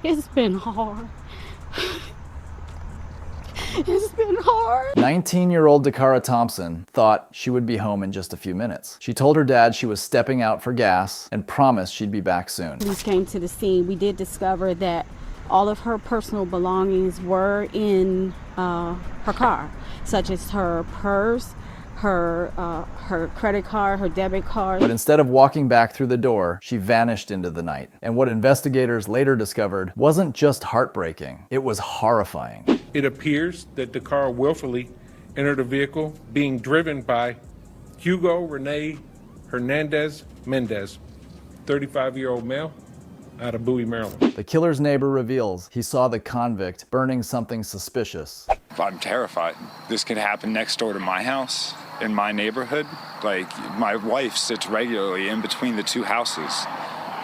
It's been hard. It's been hard. 19-year-old Dakara Thompson thought she would be home in just a few minutes. She told her dad she was stepping out for gas and promised she'd be back soon. Police came to the scene. We did discover that all of her personal belongings were in her car, such as her purse, her credit card, her debit card. But instead of walking back through the door, she vanished into the night. And what investigators later discovered wasn't just heartbreaking, it was horrifying. It appears that Dakara willfully entered a vehicle being driven by Hugo Rene Hernandez-Mendez, 35-year-old male, out of Bowie, Maryland. The killer's neighbor reveals he saw the convict burning something suspicious. I'm terrified. This could happen next door to my house, in my neighborhood. Like, my wife sits regularly in between the two houses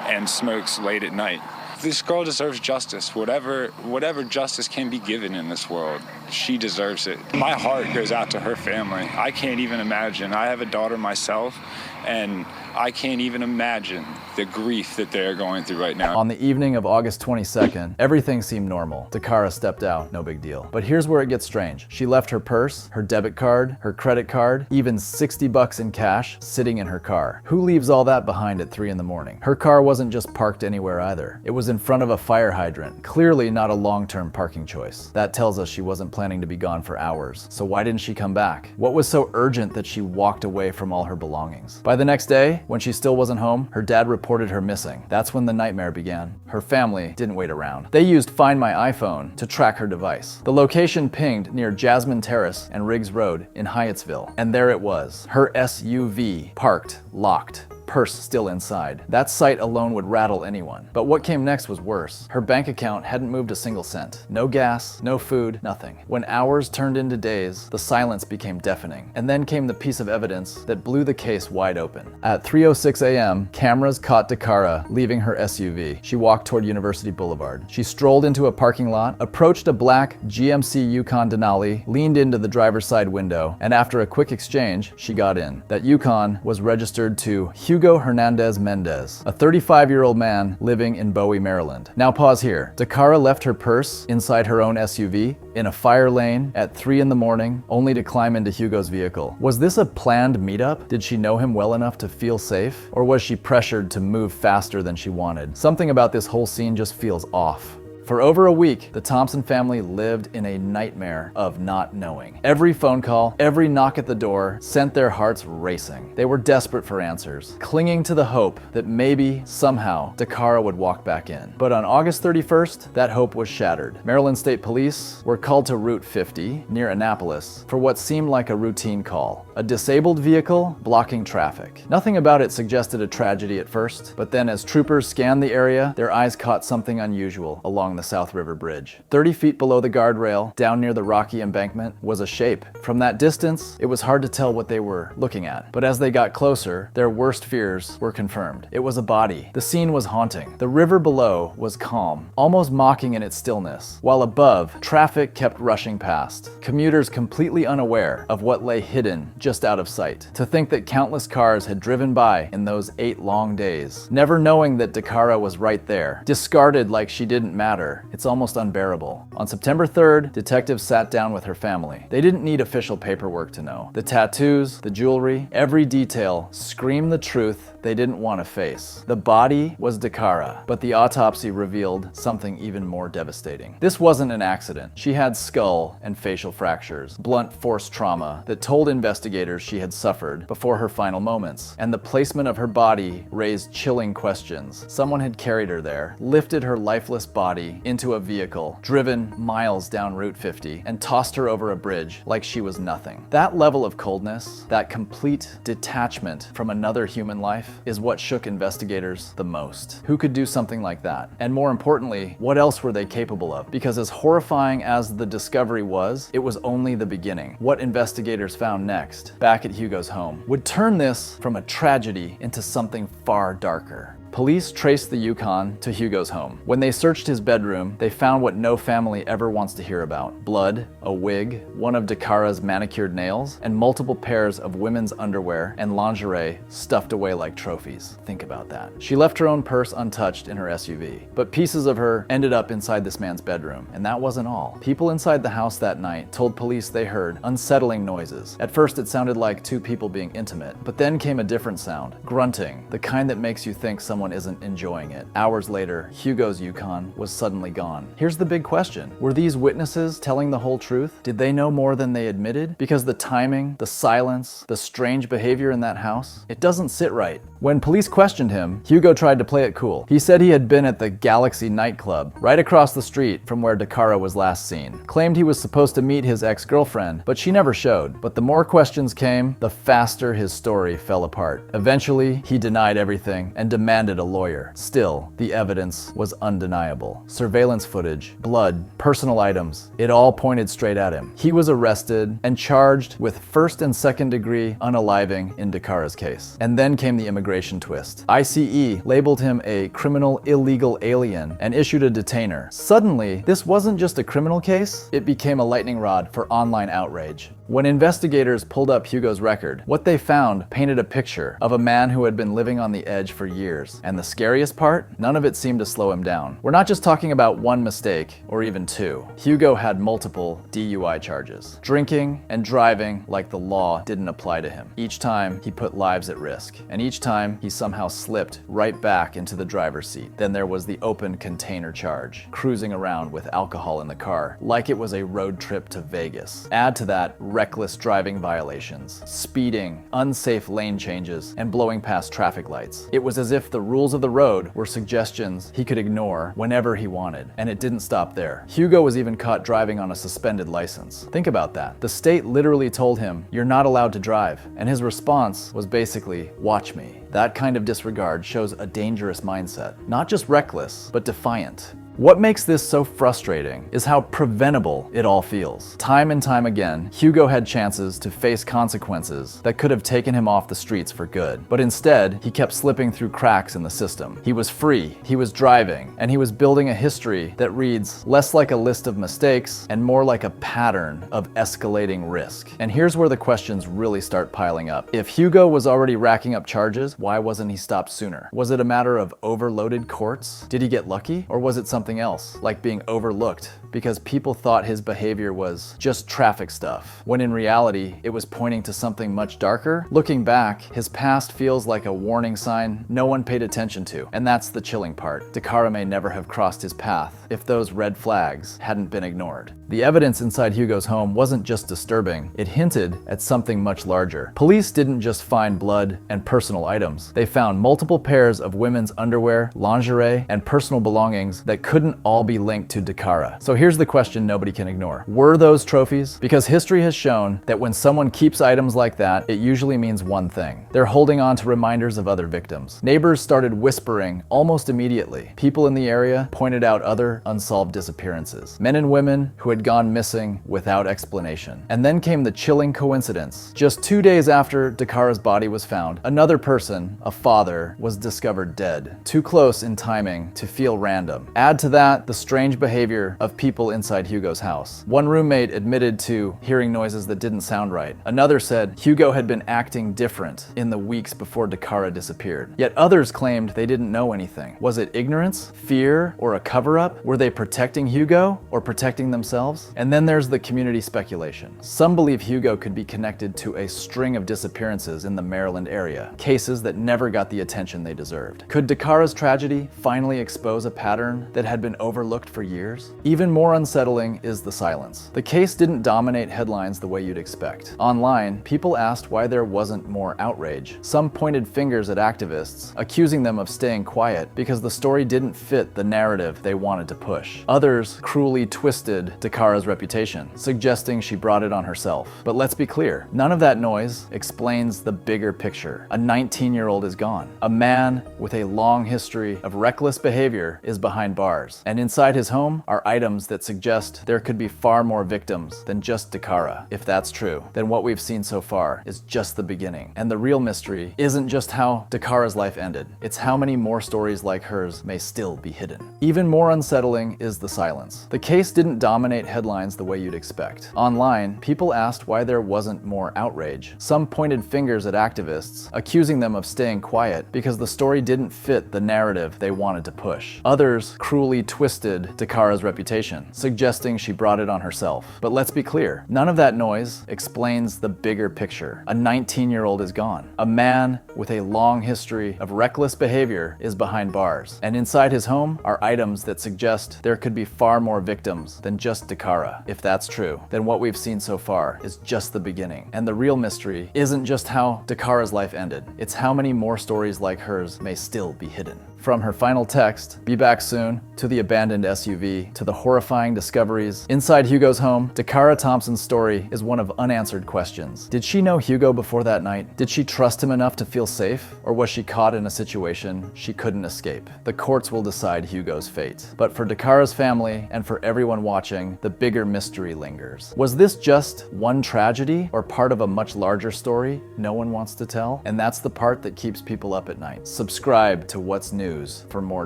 and smokes late at night. This girl deserves justice. Whatever justice can be given in this world, she deserves it. My heart goes out to her family. I can't even imagine. I have a daughter myself, and I can't even imagine the grief that they're going through right now. On the evening of August 22nd, everything seemed normal. Dakara stepped out, no big deal. But here's where it gets strange. She left her purse, her debit card, her credit card, even $60 in cash sitting in her car. Who leaves all that behind at 3 in the morning? Her car wasn't just parked anywhere either. It was in front of a fire hydrant, clearly not a long-term parking choice. That tells us she wasn't planning to be gone for hours. So why didn't she come back? What was so urgent that she walked away from all her belongings? By the next day, when she still wasn't home, her dad reported her missing. That's when the nightmare began. Her family didn't wait around. They used Find My iPhone to track her device. The location pinged near Jasmine Terrace and Riggs Road in Hyattsville. And there it was, her SUV, parked, locked, purse still inside. That sight alone would rattle anyone. But what came next was worse. Her bank account hadn't moved a single cent. No gas, no food, nothing. When hours turned into days, the silence became deafening. And then came the piece of evidence that blew the case wide open. At 3:06 a.m., cameras caught Dakara leaving her SUV. She walked toward University Boulevard. She strolled into a parking lot, approached a black GMC Yukon Denali, leaned into the driver's side window, and after a quick exchange, she got in. That Yukon was registered to Hugo Hernandez-Mendez, a 35-year-old man living in Bowie, Maryland. Now pause here. Dakara left her purse inside her own SUV in a fire lane at 3 in the morning, only to climb into Hugo's vehicle. Was this a planned meetup? Did she know him well enough to feel safe? Or was she pressured to move faster than she wanted? Something about this whole scene just feels off. For over a week, the Thompson family lived in a nightmare of not knowing. Every phone call, every knock at the door sent their hearts racing. They were desperate for answers, clinging to the hope that maybe, somehow, Dakara would walk back in. But on August 31st, that hope was shattered. Maryland State Police were called to Route 50, near Annapolis, for what seemed like a routine call. A disabled vehicle blocking traffic. Nothing about it suggested a tragedy at first, but then as troopers scanned the area, their eyes caught something unusual along the South River Bridge. 30 feet below the guardrail, down near the rocky embankment, was a shape. From that distance, it was hard to tell what they were looking at. But as they got closer, their worst fears were confirmed. It was a body. The scene was haunting. The river below was calm, almost mocking in its stillness, while above, traffic kept rushing past. Commuters completely unaware of what lay hidden just out of sight. To think that countless cars had driven by in those 8 long days, never knowing that Dakara was right there, discarded like she didn't matter. It's almost unbearable. On September 3rd, detectives sat down with her family. They didn't need official paperwork to know. The tattoos, the jewelry, every detail screamed the truth they didn't want to face. The body was Dakara, but the autopsy revealed something even more devastating. This wasn't an accident. She had skull and facial fractures, blunt force trauma that told investigators she had suffered before her final moments. And the placement of her body raised chilling questions. Someone had carried her there, lifted her lifeless body into a vehicle, driven miles down Route 50, and tossed her over a bridge like she was nothing. That level of coldness, that complete detachment from another human life, is what shook investigators the most. Who could do something like that? And more importantly, what else were they capable of? Because as horrifying as the discovery was, it was only the beginning. What investigators found next, back at Hugo's home, would turn this from a tragedy into something far darker. Police traced the Yukon to Hugo's home. When they searched his bedroom, they found what no family ever wants to hear about: blood, a wig, one of Dakara's manicured nails, and multiple pairs of women's underwear and lingerie stuffed away like trophies. Think about that. She left her own purse untouched in her SUV, but pieces of her ended up inside this man's bedroom. And that wasn't all. People inside the house that night told police they heard unsettling noises. At first it sounded like two people being intimate, but then came a different sound: grunting, the kind that makes you think someone isn't enjoying it. Hours later, Hugo's Yukon was suddenly gone. Here's the big question: were these witnesses telling the whole truth? Did they know more than they admitted? Because the timing, the silence, the strange behavior in that house, it doesn't sit right. When police questioned him, Hugo tried to play it cool. He said he had been at the Galaxy nightclub right across the street from where Dakara was last seen. Claimed he was supposed to meet his ex-girlfriend, but she never showed. But the more questions came, the faster his story fell apart. Eventually, he denied everything and demanded a lawyer. Still, the evidence was undeniable. Surveillance footage, blood, personal items, it all pointed straight at him. He was arrested and charged with first and second degree unaliving in Dakara's case. And then came the immigration twist. ICE labeled him a criminal illegal alien and issued a detainer. Suddenly, this wasn't just a criminal case, it became a lightning rod for online outrage. When investigators pulled up Hugo's record, what they found painted a picture of a man who had been living on the edge for years. And the scariest part? None of it seemed to slow him down. We're not just talking about one mistake, or even two. Hugo had multiple DUI charges. Drinking and driving like the law didn't apply to him. Each time, he put lives at risk. And each time, he somehow slipped right back into the driver's seat. Then there was the open container charge, cruising around with alcohol in the car, like it was a road trip to Vegas. Add to that reckless driving violations, speeding, unsafe lane changes, and blowing past traffic lights. It was as if the rules of the road were suggestions he could ignore whenever he wanted. And it didn't stop there. Hugo was even caught driving on a suspended license. Think about that. The state literally told him, "You're not allowed to drive." And his response was basically, "Watch me." That kind of disregard shows a dangerous mindset. Not just reckless, but defiant. What makes this so frustrating is how preventable it all feels. Time and time again, Hugo had chances to face consequences that could have taken him off the streets for good. But instead, he kept slipping through cracks in the system. He was free, he was driving, and he was building a history that reads less like a list of mistakes and more like a pattern of escalating risk. And here's where the questions really start piling up. If Hugo was already racking up charges, why wasn't he stopped sooner? Was it a matter of overloaded courts? Did he get lucky? Or was it something else, like being overlooked because people thought his behavior was just traffic stuff, when in reality, it was pointing to something much darker? Looking back, his past feels like a warning sign no one paid attention to. And that's the chilling part. Dakara may never have crossed his path if those red flags hadn't been ignored. The evidence inside Hugo's home wasn't just disturbing, it hinted at something much larger. Police didn't just find blood and personal items. They found multiple pairs of women's underwear, lingerie, and personal belongings that couldn't all be linked to Dakara. So here's the question nobody can ignore. Were those trophies? Because history has shown that when someone keeps items like that, it usually means one thing. They're holding on to reminders of other victims. Neighbors started whispering almost immediately. People in the area pointed out other unsolved disappearances. Men and women who had gone missing without explanation. And then came the chilling coincidence. Just 2 days after Dakara's body was found, another person, a father, was discovered dead. Too close in timing to feel random. Add to that the strange behavior of people inside Hugo's house. One roommate admitted to hearing noises that didn't sound right. Another said Hugo had been acting different in the weeks before Dakara disappeared. Yet others claimed they didn't know anything. Was it ignorance, fear, or a cover-up? Were they protecting Hugo or protecting themselves? And then there's the community speculation. Some believe Hugo could be connected to a string of disappearances in the Maryland area, cases that never got the attention they deserved. Could Dakara's tragedy finally expose a pattern that had been overlooked for years? Even more unsettling is the silence. The case didn't dominate headlines the way you'd expect. Online, people asked why there wasn't more outrage. Some pointed fingers at activists, accusing them of staying quiet because the story didn't fit the narrative they wanted to push. Others cruelly twisted Dakara's reputation, suggesting she brought it on herself. But let's be clear, none of that noise explains the bigger picture. A 19-year-old is gone. A man with a long history of reckless behavior is behind bars. And inside his home are items items that suggest there could be far more victims than just Dakara. If that's true, then what we've seen so far is just the beginning. And the real mystery isn't just how Dakara's life ended, it's how many more stories like hers may still be hidden. Even more unsettling is the silence. The case didn't dominate headlines the way you'd expect. Online, people asked why there wasn't more outrage. Some pointed fingers at activists, accusing them of staying quiet because the story didn't fit the narrative they wanted to push. Others cruelly twisted Dakara's reputation, suggesting she brought it on herself. But let's be clear, none of that noise explains the bigger picture. A 19-year-old is gone. A man with a long history of reckless behavior is behind bars. And inside his home are items that suggest there could be far more victims than just Dakara. If that's true, then what we've seen so far is just the beginning. And the real mystery isn't just how Dakara's life ended, it's how many more stories like hers may still be hidden. From her final text, "Be back soon," to the abandoned SUV, to the horrifying discoveries inside Hugo's home, Dakara Thompson's story is one of unanswered questions. Did she know Hugo before that night? Did she trust him enough to feel safe? Or was she caught in a situation she couldn't escape? The courts will decide Hugo's fate. But for Dakara's family and for everyone watching, the bigger mystery lingers. Was this just one tragedy or part of a much larger story no one wants to tell? And that's the part that keeps people up at night. Subscribe to What's News for more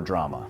drama.